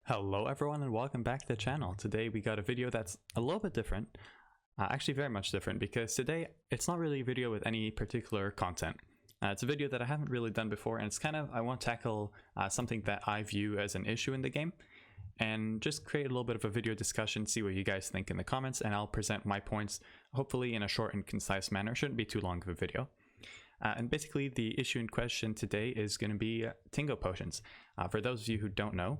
Hello everyone and welcome back to the channel. Today we got a video that's a little bit different, actually very much different, because today it's not really a video with any particular content. It's a video that I haven't really done before, and it's I want to tackle something that I view as an issue in the game and just create a little bit of a video discussion, see what you guys think in the comments, and I'll present my points hopefully in a short and concise manner. It shouldn't be too long of a video. And basically the issue in question today is going to be Tingo potions. For those of you who don't know,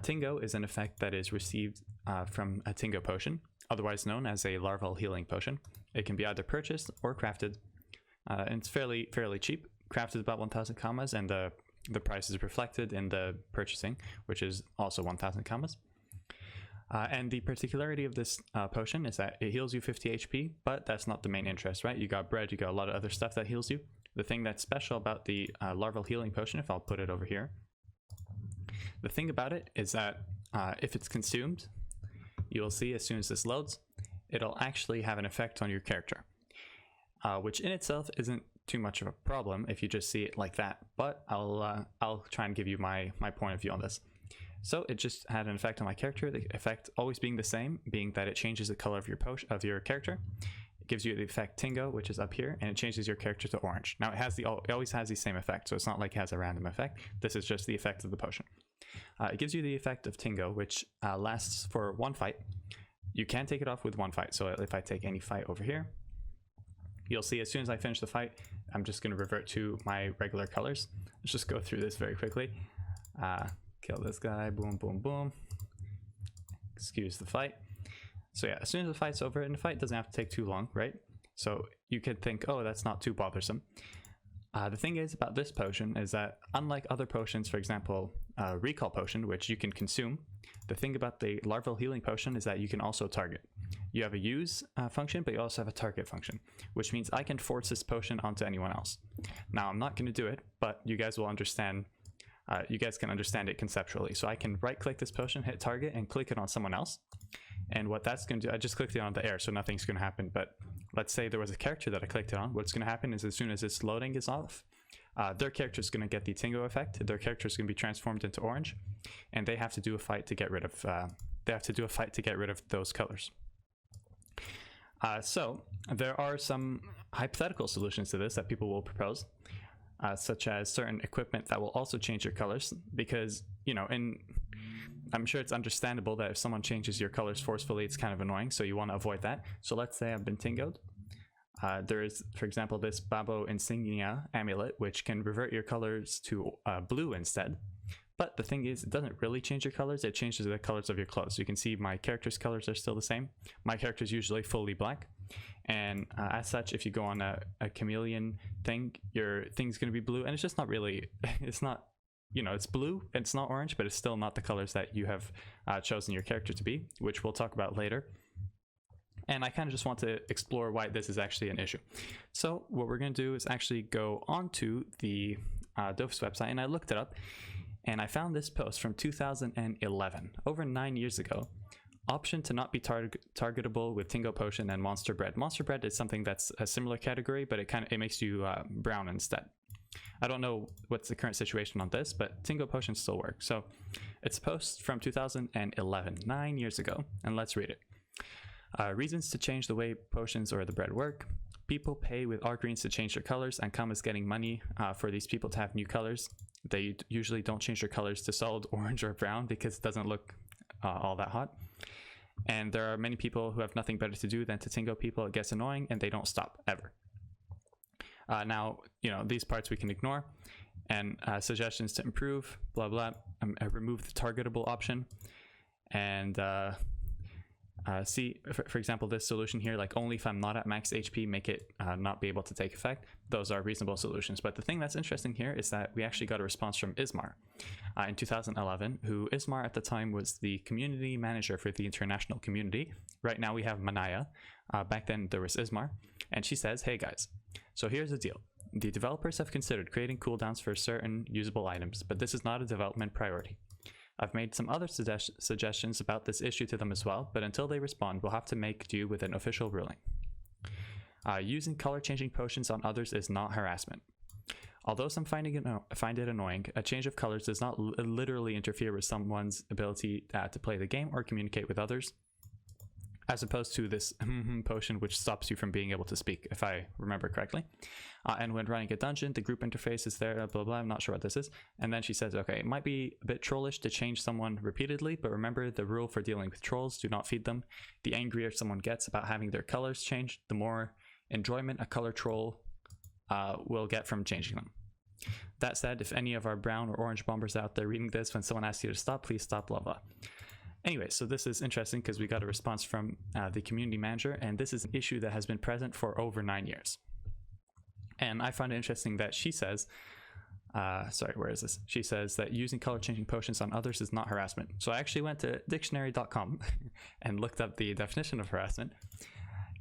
Tingo is an effect that is received from a Tingo potion, otherwise known as a larval healing potion. It can be either purchased or crafted, and it's fairly cheap. Crafted about 1,000 commas, and the price is reflected in the purchasing, which is also 1,000 commas. And the particularity of this potion is that it heals you 50 HP, but that's not the main interest, right? You got bread, you got a lot of other stuff that heals you. The thing that's special about the larval healing potion, if I'll put it over here, the thing about it is that if it's consumed, you'll see as soon as this loads, it'll actually have an effect on your character, which in itself isn't too much of a problem if you just see it like that, but I'll try and give you my point of view on this. So it just had an effect on my character, the effect always being the same, being that it changes the color of your character. It gives you the effect Tingo, which is up here, and it changes your character to orange. Now it always has the same effect, so it's not like it has a random effect. This is just the effect of the potion. It gives you the effect of Tingo, which lasts for one fight. You can take it off with one fight, so if I take any fight over here, you'll see as soon as I finish the fight, I'm just going to revert to my regular colors. Let's just go through this very quickly. Kill this guy, boom, boom, boom. Excuse the fight. So yeah, as soon as the fight's over, and the fight doesn't have to take too long, right? So you could think, oh, that's not too bothersome. The thing is about this potion is that unlike other potions, for example, recall potion, which you can consume, the thing about the larval healing potion is that you can also target. You have a use function, but you also have a target function, which means I can force this potion onto anyone else. Now, I'm not going to do it, but you guys will understand. You guys can understand it conceptually. So I can right click this potion, hit target, and click it on someone else. And what that's going to do, I just clicked it on the air, so nothing's going to happen. But let's say there was a character that I clicked it on. What's going to happen is as soon as this loading is off, their character is going to get the Tingo effect. Their character is going to be transformed into orange, and they have to do a fight to get rid of. Those colors. So there are some hypothetical solutions to this that people will propose. Such as certain equipment that will also change your colors, because, you know, I'm sure it's understandable that if someone changes your colors forcefully, it's kind of annoying, so you want to avoid that. So let's say I've been Tingoed. There is, for example, this Babo Insignia amulet, which can revert your colors to blue instead. But the thing is, it doesn't really change your colors, it changes the colors of your clothes. You can see my character's colors are still the same. My character is usually fully black. And as such, if you go on a chameleon thing, your thing's going to be blue, and it's just not really, it's not, you know, it's blue, it's not orange, but it's still not the colors that you have chosen your character to be, which we'll talk about later. And I kind of just want to explore why this is actually an issue. So what we're going to do is actually go onto the DOFUS website, and I looked it up, and I found this post from 2011, over 9 years ago. Option to not be targetable with Tingo Potion and Monster Bread. Monster Bread is something that's a similar category, but it makes you brown instead. I don't know what's the current situation on this, but Tingo Potions still work. So it's a post from 2011, 9 years ago, and let's read it. Reasons to change the way potions or the bread work. People pay with art greens to change their colors, and come as getting money for these people to have new colors. They usually don't change their colors to solid orange or brown because it doesn't look all that hot. And there are many people who have nothing better to do than to Tingo people. It gets annoying and they don't stop ever. Now, you know, these parts we can ignore. And suggestions to improve, blah, blah. Remove the targetable option. And see, for example, this solution here, like only if I'm not at max HP, make it not be able to take effect. Those are reasonable solutions. But the thing that's interesting here is that we actually got a response from Ismar in 2011, who Ismar at the time was the community manager for the international community. Right now we have Manaya. Back then there was Ismar. And she says, hey guys, so here's the deal. The developers have considered creating cooldowns for certain usable items, but this is not a development priority. I've made some other suggestions about this issue to them as well, but until they respond, we'll have to make do with an official ruling. Using color-changing potions on others is not harassment. Although some find it annoying, a change of colors does not literally interfere with someone's ability to play the game or communicate with others, as opposed to this potion which stops you from being able to speak, if I remember correctly. And when running a dungeon, the group interface is there, blah, blah, I'm not sure what this is. And then she says, okay, it might be a bit trollish to change someone repeatedly, but remember the rule for dealing with trolls, do not feed them. The angrier someone gets about having their colors changed, the more enjoyment a color troll will get from changing them. That said, if any of our brown or orange bombers out there reading this, when someone asks you to stop, please stop, blah, blah. Anyway, so this is interesting because we got a response from the community manager, and this is an issue that has been present for over 9 years. And I find it interesting that she says, sorry, where is this? She says that using color changing potions on others is not harassment. So I actually went to dictionary.com and looked up the definition of harassment.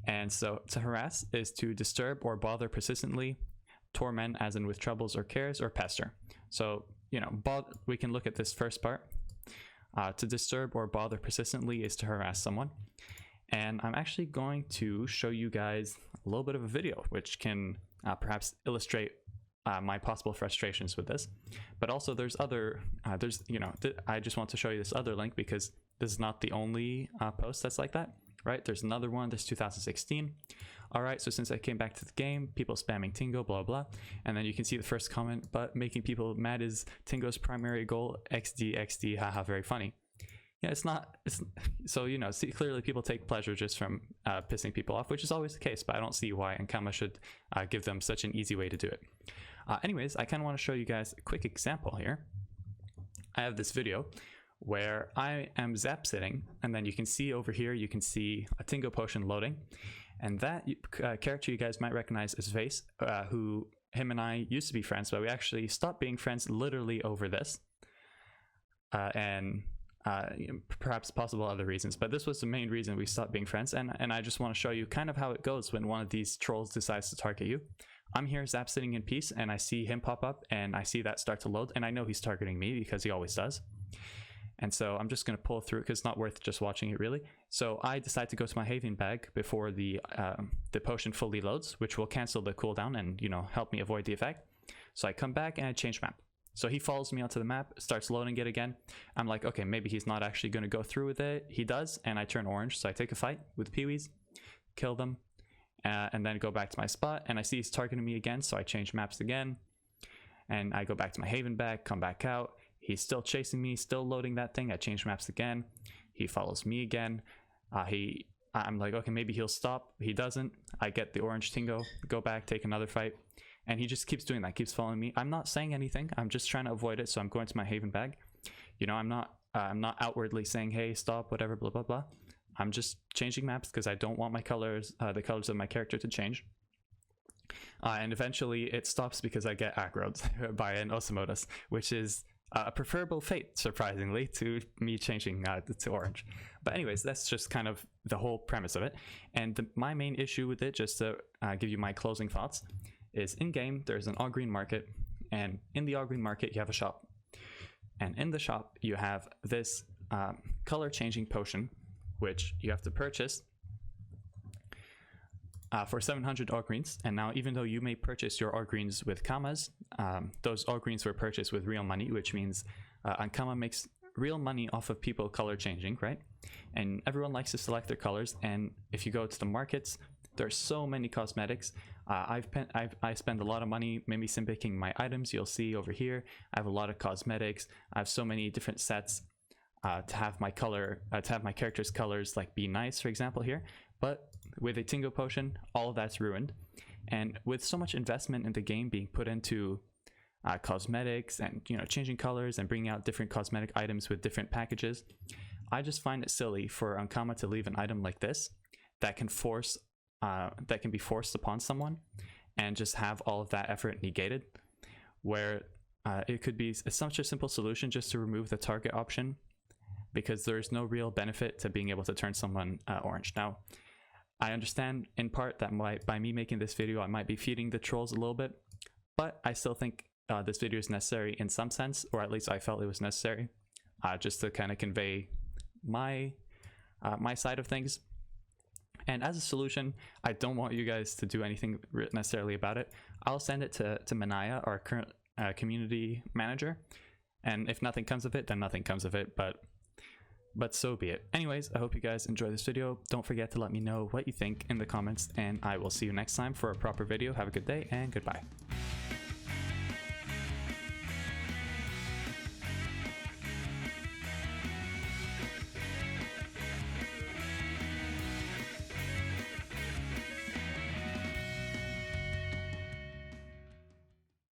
And so to harass is to disturb or bother persistently, torment as in with troubles or cares, or pester. So, you know, we can look at this first part. To disturb or bother persistently is to harass someone. And I'm actually going to show you guys a little bit of a video which can perhaps illustrate my possible frustrations with this. But also there's other, I just want to show you this other link because this is not the only post that's like that, right? There's another one, this 2016. All right, so since I came back to the game, people spamming Tingo, blah, blah. And then you can see the first comment, but making people mad is Tingo's primary goal, XD, XD, haha, very funny. Yeah, so, you know, see, clearly people take pleasure just from pissing people off, which is always the case, but I don't see why Ankama should give them such an easy way to do it. Anyways, I kind of want to show you guys a quick example here. I have this video where I am zap sitting, and then you can see over here, you can see a Tingo potion loading. And that character you guys might recognize is Vase, who him and I used to be friends, but we actually stopped being friends literally over this. And perhaps possible other reasons, but this was the main reason we stopped being friends. And I just want to show you kind of how it goes when one of these trolls decides to target you. I'm here zap sitting in peace, and I see him pop up, and I see that start to load, and I know he's targeting me because he always does. And so I'm just going to pull through because it's not worth just watching it really. So I decide to go to my Haven bag before the potion fully loads, which will cancel the cooldown and, you know, help me avoid the effect. So I come back and I change map. So he follows me onto the map, starts loading it again. I'm like, okay, maybe he's not actually going to go through with it. He does, and I turn orange. So I take a fight with peewees, kill them, and then go back to my spot. And I see he's targeting me again, so I change maps again. And I go back to my Haven bag, come back out. He's still chasing me, still loading that thing. I change maps again. He follows me again. I'm like, okay, maybe he'll stop. He doesn't. I get the orange Tingo, go back, take another fight. And he just keeps doing that, keeps following me. I'm not saying anything. I'm just trying to avoid it. So I'm going to my Haven bag. You know, I'm not outwardly saying, hey, stop, whatever, blah, blah, blah. I'm just changing maps because I don't want my colors, the colors of my character to change. And eventually it stops because I get aggroed by an Osamotus, which is a preferable fate, surprisingly, to me changing to orange. But anyways, that's just kind of the whole premise of it. And my main issue with it, just to give you my closing thoughts, is in-game, there's an all-green market, and in the all-green market, you have a shop. And in the shop, you have this color-changing potion, which you have to purchase for 700 all-greens. And now, even though you may purchase your all-greens with commas, those all-greens were purchased with real money, which means Ankama makes real money off of people color-changing, right? And everyone likes to select their colors, and if you go to the markets, there's so many cosmetics. I spend a lot of money maybe sim-picking my items. You'll see over here, I have a lot of cosmetics. I have so many different sets to have my character's colors like be nice, for example, here. But with a Tingo potion, all of that's ruined. And with so much investment in the game being put into cosmetics and, you know, changing colors and bringing out different cosmetic items with different packages, I just find it silly for Ankama to leave an item like this that can be forced upon someone and just have all of that effort negated, where it could be such a simple solution just to remove the target option, because there's no real benefit to being able to turn someone orange. Now, I understand in part that by me making this video, I might be feeding the trolls a little bit, but I still think this video is necessary in some sense, or at least I felt it was necessary, just to kind of convey my side of things. And as a solution, I don't want you guys to do anything necessarily about it. I'll send it to Manaya, our current community manager, and if nothing comes of it, then nothing comes of it, but so be it. Anyways, I hope you guys enjoy this video. Don't forget to let me know what you think in the comments, and I will see you next time for a proper video. Have a good day, and goodbye.